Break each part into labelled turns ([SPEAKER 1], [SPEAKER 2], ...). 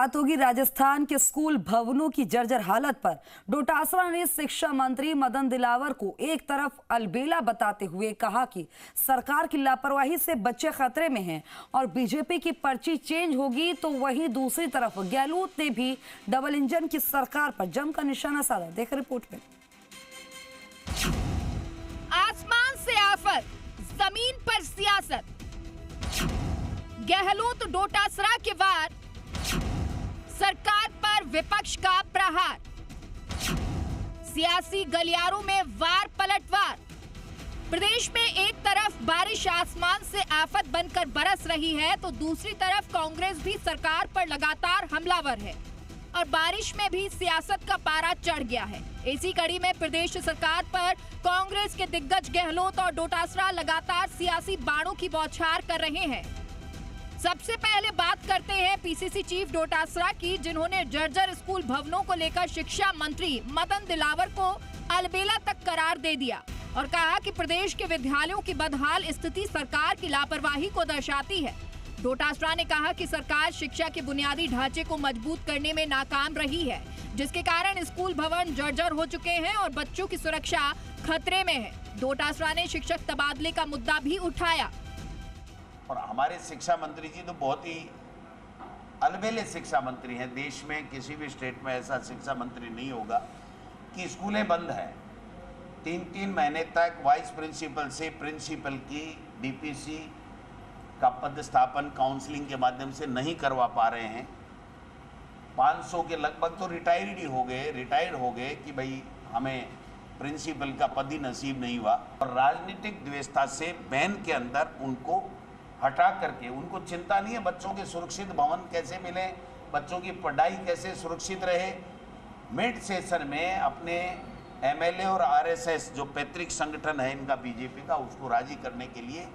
[SPEAKER 1] बात होगी राजस्थान के स्कूल भवनों की जर्जर हालत पर। डोटासरा ने शिक्षा मंत्री मदन दिलावर को एक तरफ अलबेला बताते हुए कहा कि सरकार की लापरवाही से बच्चे खतरे में हैं और बीजेपी की पर्ची चेंज होगी, तो वहीं दूसरी तरफ गहलोत ने भी डबल इंजन की सरकार पर जमकर निशाना साधा। देख रिपोर्ट में।
[SPEAKER 2] आसमान से आफत, जमीन पर सियासत, गहलोत डोटासरा के वार, सरकार पर विपक्ष का प्रहार, सियासी गलियारों में वार पलटवार। प्रदेश में एक तरफ बारिश आसमान से आफत बनकर बरस रही है, तो दूसरी तरफ कांग्रेस भी सरकार पर लगातार हमलावर है और बारिश में भी सियासत का पारा चढ़ गया है। इसी कड़ी में प्रदेश सरकार पर कांग्रेस के दिग्गज गहलोत और डोटासरा लगातार सियासी बाणों की बौछार कर रहे हैं। सबसे पहले बात करते हैं पीसीसी चीफ डोटासरा की, जिन्होंने जर्जर स्कूल भवनों को लेकर शिक्षा मंत्री मदन दिलावर को अलबेला तक करार दे दिया और कहा कि प्रदेश के विद्यालयों की बदहाल स्थिति सरकार की लापरवाही को दर्शाती है। डोटासरा ने कहा कि सरकार शिक्षा के बुनियादी ढांचे को मजबूत करने में नाकाम रही है, जिसके कारण स्कूल भवन जर्जर हो चुके हैं और बच्चों की सुरक्षा खतरे में है। डोटासरा ने शिक्षक तबादले का मुद्दा भी उठाया।
[SPEAKER 3] और हमारे शिक्षा मंत्री जी तो बहुत ही अलबेले शिक्षा मंत्री हैं। देश में किसी भी स्टेट में ऐसा शिक्षा मंत्री नहीं होगा कि स्कूलें बंद हैं। 3-3 महीने तक वाइस प्रिंसिपल से प्रिंसिपल की डीपीसी का पदस्थापन काउंसलिंग के माध्यम से नहीं करवा पा रहे हैं। 500 के लगभग तो रिटायर्ड हो गए कि भाई हमें प्रिंसिपल का पद ही नसीब नहीं हुआ। और राजनीतिक व्यवस्था से बैन के अंदर उनको हटा करके, उनको चिंता नहीं है बच्चों के सुरक्षित भवन कैसे मिले, बच्चों की पढ़ाई कैसे सुरक्षित रहे। मिड सेशन में अपने एमएलए और आरएसएस जो पैतृक संगठन है इनका बीजेपी का, उसको राजी करने के लिए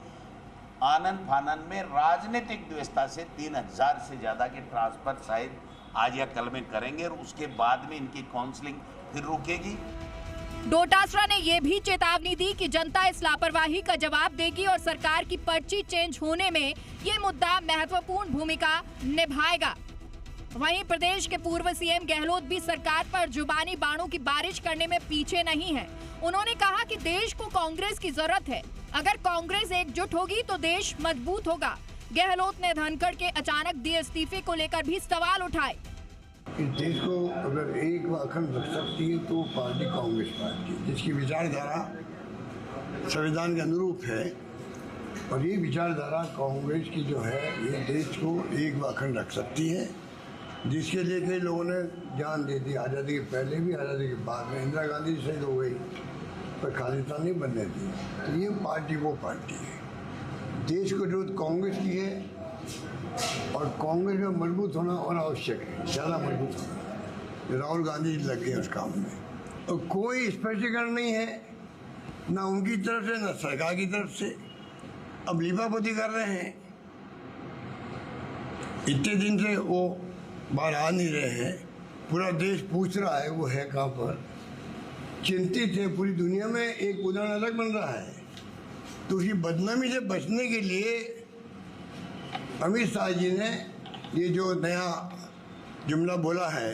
[SPEAKER 3] आनन फानन में राजनीतिक व्यवस्था से 3000 से ज़्यादा के ट्रांसफर शायद आज या कल में करेंगे और उसके बाद में इनकी काउंसलिंग फिर रुकेगी।
[SPEAKER 2] डोटासरा ने यह भी चेतावनी दी कि जनता इस लापरवाही का जवाब देगी और सरकार की पर्ची चेंज होने में ये मुद्दा महत्वपूर्ण भूमिका निभाएगा। वहीं प्रदेश के पूर्व सीएम गहलोत भी सरकार पर जुबानी बाणों की बारिश करने में पीछे नहीं है। उन्होंने कहा कि देश को कांग्रेस की जरूरत है, अगर कांग्रेस एकजुट होगी तो देश मजबूत होगा। गहलोत ने धनखड़ के अचानक दिए इस्तीफे को लेकर भी सवाल उठाए।
[SPEAKER 4] इस देश को अगर एक व अखंड रख सकती है तो पार्टी कांग्रेस पार्टी, जिसकी विचारधारा संविधान के अनुरूप है। और ये विचारधारा कांग्रेस की जो है ये देश को एक व अखंड रख सकती है, जिसके लिए कई लोगों ने जान दे दी। आज़ादी के पहले भी, आज़ादी के बाद में इंदिरा गांधी शहीद हो गई पर खालिस्तान नहीं बनने दी। तो ये पार्टी वो पार्टी है। देश को जरूरत कांग्रेस की है और कांग्रेस में मजबूत होना और आवश्यक है, ज़्यादा मजबूत होना। राहुल गांधी लगे उस काम में और कोई स्पष्टीकरण नहीं है, ना उनकी तरफ से ना सरकार की तरफ से। अब लीपापोती कर रहे हैं, इतने दिन से वो बाहर आ नहीं रहे हैं। पूरा देश पूछ रहा है वो है कहाँ पर, चिंतित है। पूरी दुनिया में एक उदाहरण अलग बन रहा है। तो उसकी बदनामी से बचने के लिए अमित शाह जी ने ये जो नया जुमला बोला है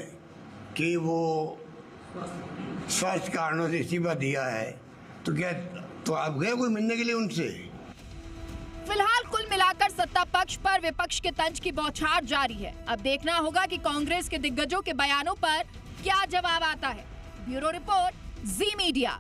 [SPEAKER 4] कि वो स्वास्थ्य कारणों से इस्तीफा दिया है, तो क्या तो आप गए कोई मिलने के लिए उनसे?
[SPEAKER 2] फिलहाल कुल मिलाकर सत्ता पक्ष पर विपक्ष के तंज की बौछार जारी है। अब देखना होगा कि कांग्रेस के दिग्गजों के बयानों पर क्या जवाब आता है। ब्यूरो रिपोर्ट, जी मीडिया।